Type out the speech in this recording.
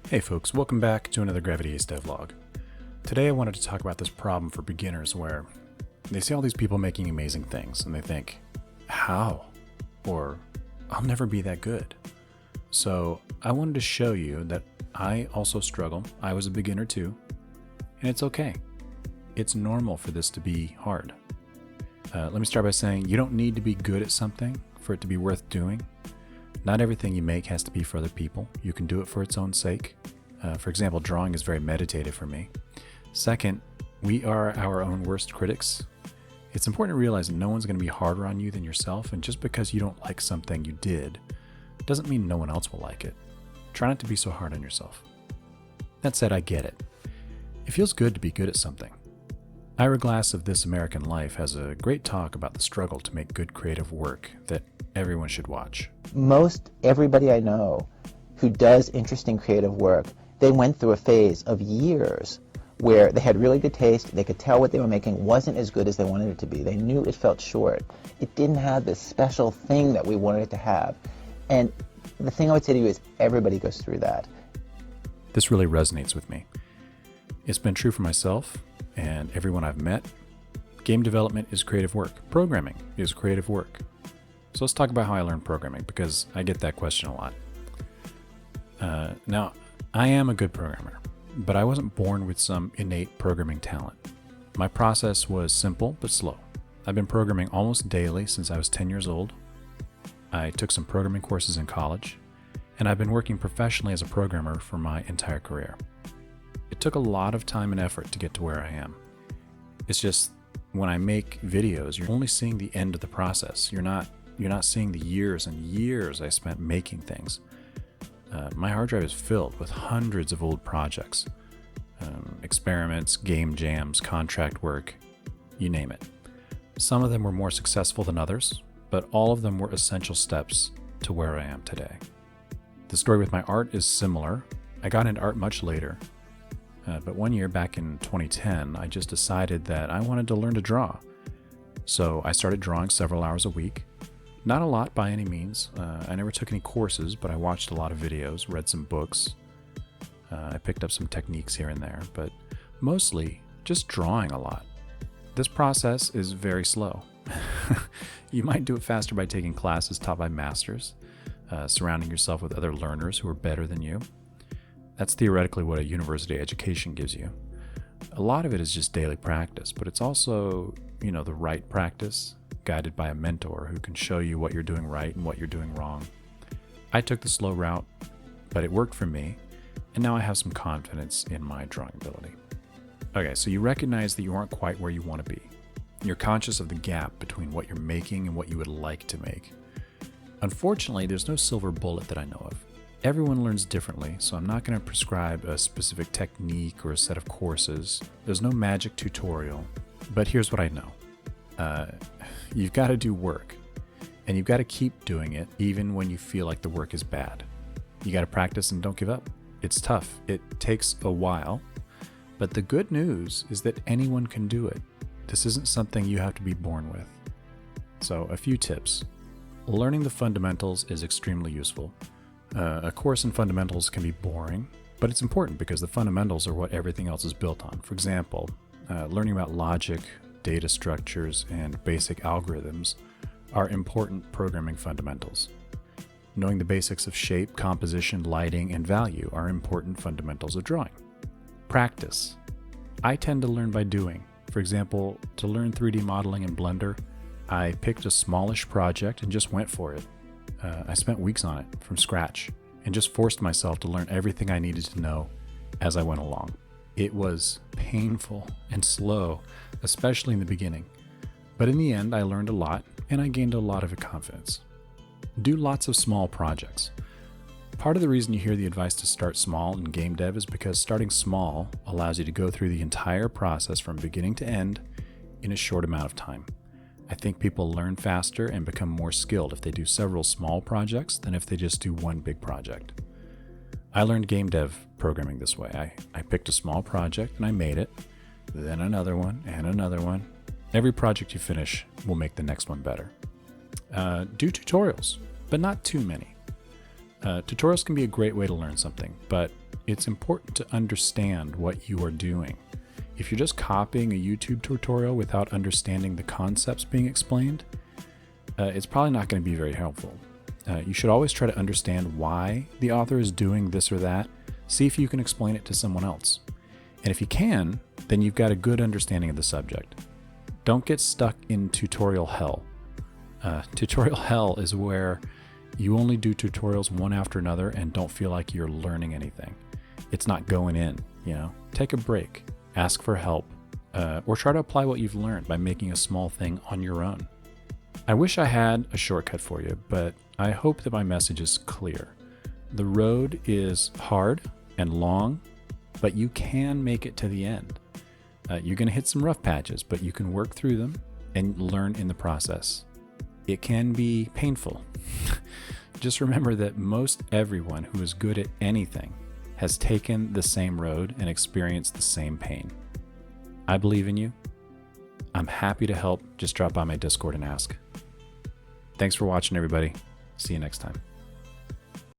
Hey folks, welcome back to another Gravity Ace devlog. Today I wanted to talk about this problem for beginners where they see all these people making amazing things and they think, how? Or, I'll never be that good. So I wanted to show you that I also struggle. I was a beginner too, and it's okay. It's normal for this to be hard. Let me start by saying you don't need to be good at something for it to be worth doing. Not everything you make has to be for other people. You can do it for its own sake. For example, drawing is very meditative for me. Second, we are our own worst critics. It's important to realize that no one's going to be harder on you than yourself, and just because you don't like something you did doesn't mean no one else will like it. Try not to be so hard on yourself. That said, I get it. It feels good to be good at something. Ira Glass of This American Life has a great talk about the struggle to make good creative work that everyone should watch. Most everybody I know who does interesting creative work, they went through a phase of years where they had really good taste, they could tell what they were making wasn't as good as they wanted it to be. They knew it felt short. It didn't have this special thing that we wanted it to have. And the thing I would say to you is everybody goes through that. This really resonates with me. It's been true for myself and everyone I've met. Game development is creative work. Programming is creative work. So let's talk about how I learned programming, because I get that question a lot. Now, I am a good programmer, but I wasn't born with some innate programming talent. My process was simple but slow. I've been programming almost daily since I was 10 years old. I took some programming courses in college, and I've been working professionally as a programmer for my entire career. It took a lot of time and effort to get to where I am. It's just when I make videos, you're only seeing the end of the process. You're not seeing the years and years I spent making things. My hard drive is filled with hundreds of old projects, experiments, game jams, contract work, you name it. Some of them were more successful than others, but all of them were essential steps to where I am today. The story with my art is similar. I got into art much later, but one year back in 2010, I just decided that I wanted to learn to draw. So I started drawing several hours a week. Not a lot by any means. I never took any courses, but I watched a lot of videos, read some books. I picked up some techniques here and there, but mostly just drawing a lot. This process is very slow. You might do it faster by taking classes taught by masters, surrounding yourself with other learners who are better than you. That's theoretically what a university education gives you. A lot of it is just daily practice, but it's also, the right practice, guided by a mentor who can show you what you're doing right and what you're doing wrong. I took the slow route, but it worked for me, and now I have some confidence in my drawing ability. Okay, so you recognize that you aren't quite where you want to be. You're conscious of the gap between what you're making and what you would like to make. Unfortunately, there's no silver bullet that I know of. Everyone learns differently, so I'm not going to prescribe a specific technique or a set of courses. There's no magic tutorial, but here's what I know. You've got to do work, and you've got to keep doing it even when you feel like the work is bad. You got to practice and don't give up. It's tough. It takes a while, but the good news is that anyone can do it. This isn't something you have to be born with. So a few tips. Learning the fundamentals is extremely useful. A course in fundamentals can be boring, but it's important because the fundamentals are what everything else is built on. For example, learning about logic, data structures, and basic algorithms are important programming fundamentals. Knowing the basics of shape, composition, lighting, and value are important fundamentals of drawing. Practice. I tend to learn by doing. For example, to learn 3D modeling in Blender, I picked a smallish project and just went for it. I spent weeks on it from scratch and just forced myself to learn everything I needed to know as I went along. It was painful and slow, especially in the beginning. But in the end, I learned a lot and I gained a lot of confidence. Do lots of small projects. Part of the reason you hear the advice to start small in game dev is because starting small allows you to go through the entire process from beginning to end in a short amount of time. I think people learn faster and become more skilled if they do several small projects than if they just do one big project. I learned game dev programming this way. I picked a small project and I made it, then another one and another one. Every project you finish will make the next one better. Do tutorials, but not too many. Tutorials can be a great way to learn something, but it's important to understand what you are doing. If you're just copying a YouTube tutorial without understanding the concepts being explained, it's probably not going to be very helpful. You should always try to understand why the author is doing this or that. See if you can explain it to someone else. And if you can, then you've got a good understanding of the subject. Don't get stuck in tutorial hell. Tutorial hell is where you only do tutorials one after another and don't feel like you're learning anything. It's not going in, Take a break, ask for help, or try to apply what you've learned by making a small thing on your own. I wish I had a shortcut for you, but I hope that my message is clear. The road is hard and long, but you can make it to the end. You're going to hit some rough patches, but you can work through them and learn in the process. It can be painful. Just remember that most everyone who is good at anything has taken the same road and experienced the same pain. I believe in you. I'm happy to help. Just drop by my Discord and ask. Thanks for watching, everybody. See you next time.